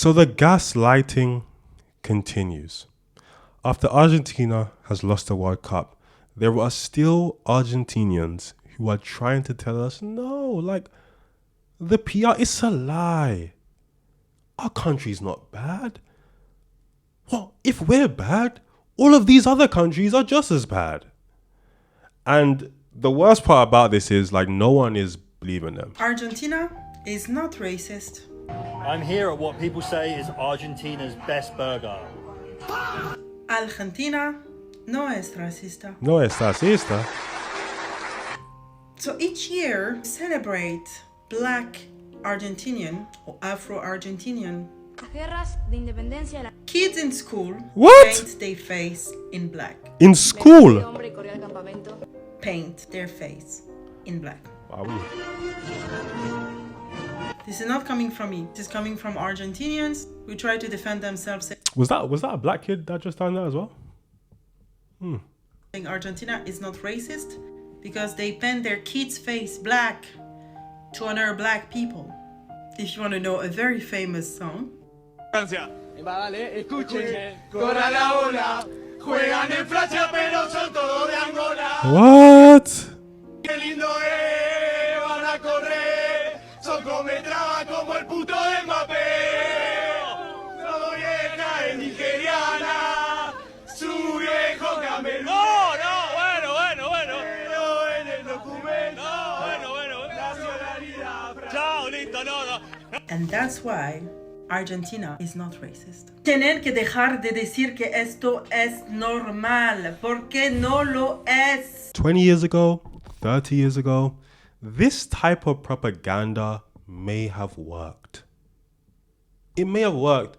So the gaslighting continues. After Argentina has lost the World Cup, there are still Argentinians who are trying to tell us, no, like, the PR, it's a lie. Our country's not bad. Well, if we're bad, all of these other countries are just as bad. And the worst part about this is, like, no one is believing them. Argentina is not racist. I'm here at what people say is Argentina's best burger. Argentina no es racista. No es racista. So each year, celebrate Black Argentinian or Afro-Argentinian. Kids in school paint their face in black. In school? Paint their face in black. Wow. This is not coming from me. This is coming from Argentinians who try to defend themselves. Was that a black kid that just done that as well? Argentina is not racist because they paint their kids' face black to honor black people. If you want to know a very famous song. Francia. Escuchen, corra la ola, juegan en Francia pero son todos de Angola. What? Qué lindo es, van a correr, son cometraba como el puto de Mbappé. Su vieja es nigeriana, su viejo camerún. Bueno. En el documento. Bueno. Nacionalidad francesa. Chao, listo, no. And that's why Argentina is not racist. Tienen que dejar de decir que esto es normal, porque no lo es. 20 years ago, 30 years ago, this type of propaganda may have worked. It may have worked.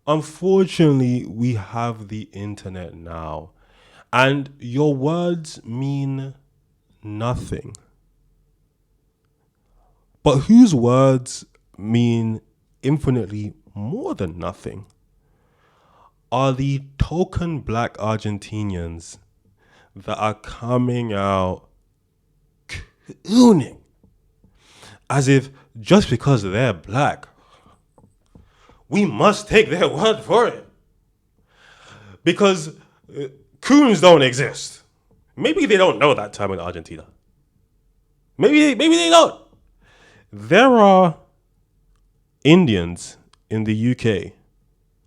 Unfortunately, we have the internet now, and your words mean nothing. But whose words mean infinitely more than nothing are the token black Argentinians that are coming out cooning as if just because they're black, we must take their word for it. Because coons don't exist. Maybe they don't know that term in Argentina. Maybe they don't. There are Indians in the UK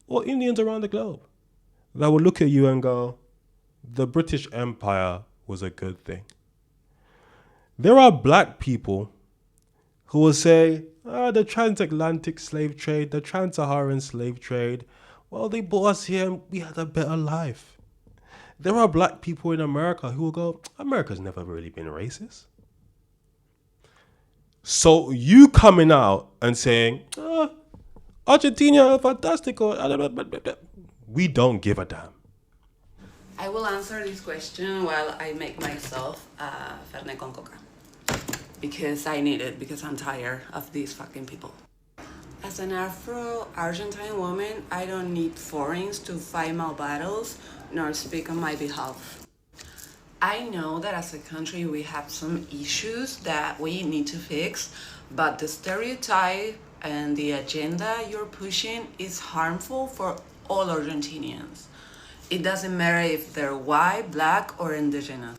or Indians around the globe that will look at you and go, the British Empire was a good thing. There are black people who will say, the transatlantic slave trade, the trans-Saharan slave trade, well, they brought us here and we had a better life. There are black people in America who will go, America's never really been racist. So you coming out and saying, Argentina, fantastic, we don't give a damn. I will answer this question while I make myself Fernet con Coca. Because I need it, because I'm tired of these fucking people. As an Afro-Argentine woman, I don't need foreigners to fight my battles nor speak on my behalf. I know that as a country we have some issues that we need to fix, but the stereotype and the agenda you're pushing is harmful for all Argentinians. It doesn't matter if they're white, black, or indigenous.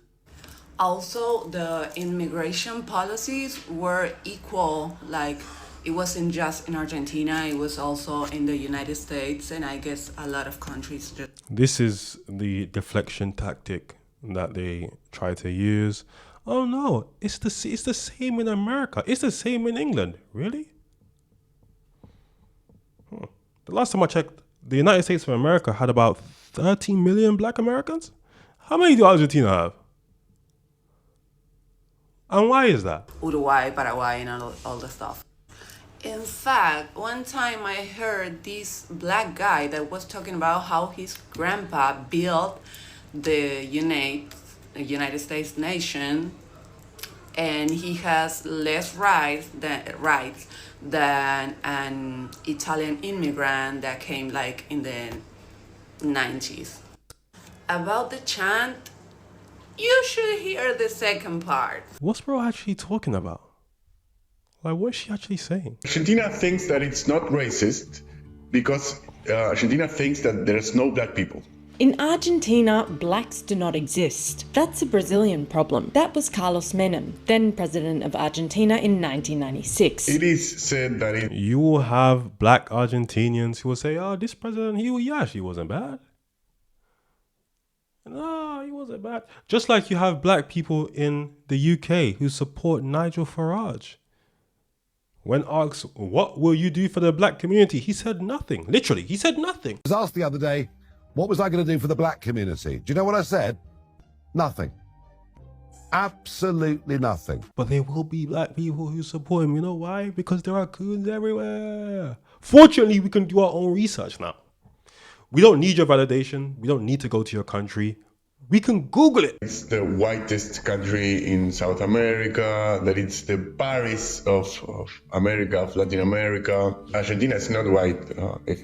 Also, the immigration policies were equal, like it wasn't just in Argentina, it was also in the United States, and I guess a lot of countries just... This is the deflection tactic that they try to use. Oh no, it's the same in America. It's the same in England. Really? The last time I checked, the United States of America had about 13 million black Americans. How many do Argentina have? And why is that? Uruguay, Paraguay, and all the stuff. In fact, one time I heard this black guy that was talking about how his grandpa built the United States nation, and he has less rights than an Italian immigrant that came like in the 90s. About the chant, you should hear the second part. What's bro actually talking about? Like, what's she actually saying? Argentina thinks that it's not racist because Argentina thinks that there's no black people. In Argentina, blacks do not exist. That's a Brazilian problem. That was Carlos Menem, then president of Argentina in 1996. It is said that You will have black Argentinians who will say, oh, this president, he actually wasn't bad. No, he wasn't bad. Just like you have black people in the UK who support Nigel Farage. When asked, what will you do for the black community? He said nothing. Literally, he said nothing. I was asked the other day, what was I going to do for the black community? Do you know what I said? Nothing. Absolutely nothing. But there will be black people who support him. You know why? Because there are coons everywhere. Fortunately, we can do our own research now. We don't need your validation. We don't need to go to your country. We can Google it. it's the whitest country in South America, that it's the Paris of America, of Latin America. Argentina is not white. If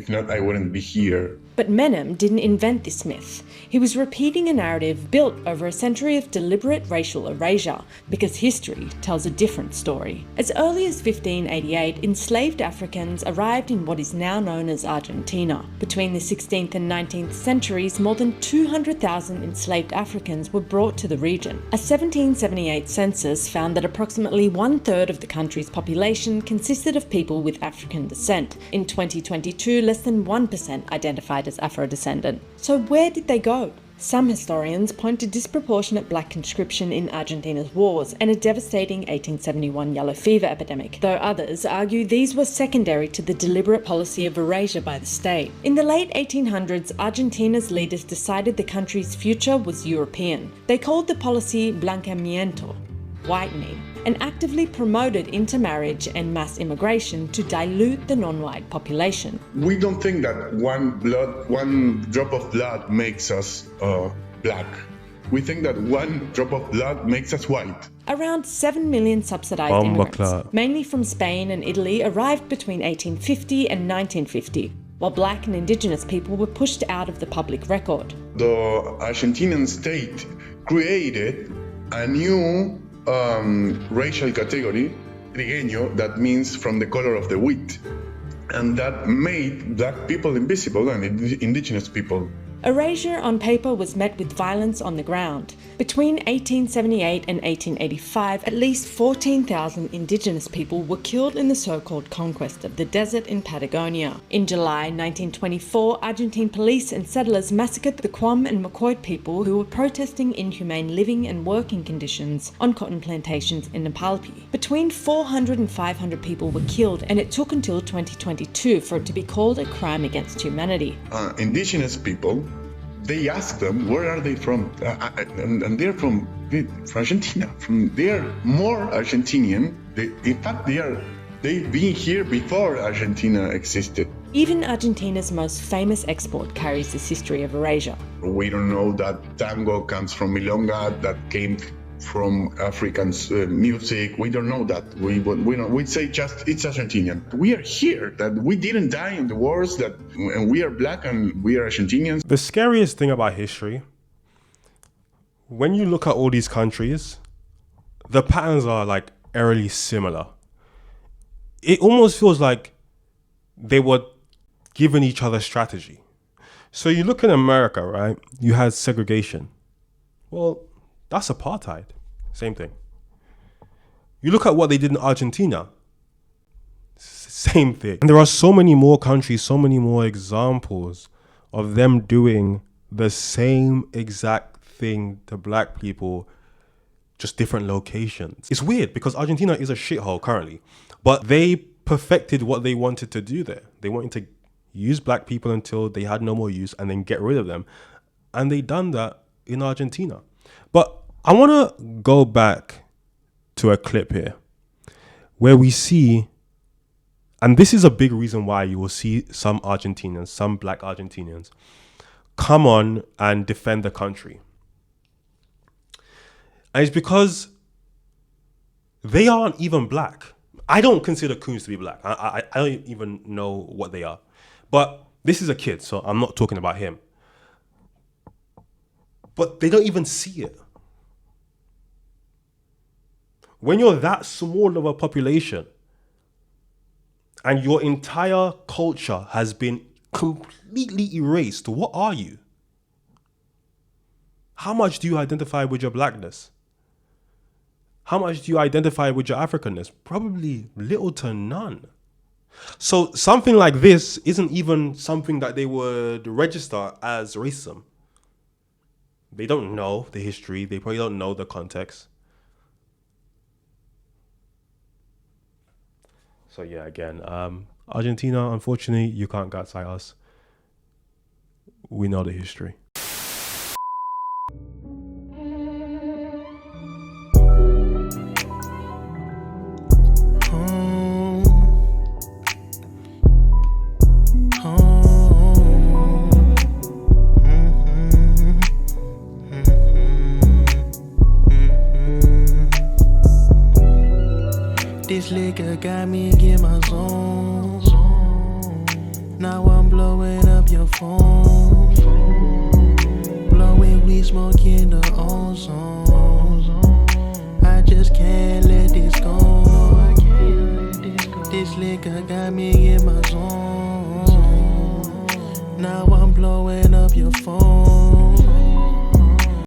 not, I wouldn't be here. But Menem didn't invent this myth. He was repeating a narrative built over a century of deliberate racial erasure, because history tells a different story. As early as 1588, enslaved Africans arrived in what is now known as Argentina. Between the 16th and 19th centuries, more than 200,000 enslaved Africans were brought to the region. A 1778 census found that approximately 1/3 of the country's population consisted of people with African descent. In 2022, less than 1% identified as Afro-descendant. So where did they go? Some historians point to disproportionate black conscription in Argentina's wars and a devastating 1871 yellow fever epidemic, though others argue these were secondary to the deliberate policy of erasure by the state. In the late 1800s, Argentina's leaders decided the country's future was European. They called the policy blanqueamiento, whitening, and actively promoted intermarriage and mass immigration to dilute the non-white population. We don't think that one drop of blood makes us black. We think that one drop of blood makes us white. Around 7 million subsidized immigrants, mainly from Spain and Italy, arrived between 1850 and 1950, while black and indigenous people were pushed out of the public record. The Argentinian state created a new racial category, trigueño, that means from the color of the wheat, and that made black people invisible and indigenous people. Erasure on paper was met with violence on the ground. Between 1878 and 1885, at least 14,000 indigenous people were killed in the so-called conquest of the desert in Patagonia. In July 1924, Argentine police and settlers massacred the Quam and Macoy people who were protesting inhumane living and working conditions on cotton plantations in Napalpi. Between 400 and 500 people were killed, and it took until 2022 for it to be called a crime against humanity. Indigenous people, they ask them where are they from, and they're from Argentina. They're more Argentinian. In fact, they've been here before Argentina existed. Even Argentina's most famous export carries this history of erasure. We don't know that tango comes from milonga, that came from African music. We don't know that. We say just it's Argentinian. We are here, that we didn't die in the wars, and we are black and we are Argentinians. The scariest thing about history, when you look at all these countries, the patterns are like eerily similar. It almost feels like they were giving each other strategy. So you look in America, right? You had segregation. Well, that's apartheid. Same thing. You look at what they did in Argentina. Same thing. And there are so many more countries, so many more examples of them doing the same exact thing to black people, just different locations. It's weird because Argentina is a shithole currently, but they perfected what they wanted to do there. They wanted to use black people until they had no more use and then get rid of them. And they done that in Argentina. But I want to go back to a clip here where we see, and this is a big reason why you will see some Argentinians, some black Argentinians, come on and defend the country. And it's because they aren't even black. I don't consider coons to be black. I don't even know what they are. But this is a kid, so I'm not talking about him. But they don't even see it. When you're that small of a population and your entire culture has been completely erased, what are you? How much do you identify with your blackness? How much do you identify with your Africanness? Probably little to none. So something like this isn't even something that they would register as racism. They don't know the history. They probably don't know the context. So yeah, again, Argentina, unfortunately, you can't gaslight us. We know the history. This liquor got me in my zone. Now I'm blowing up your phone. Blowing weed, smoking the ozone.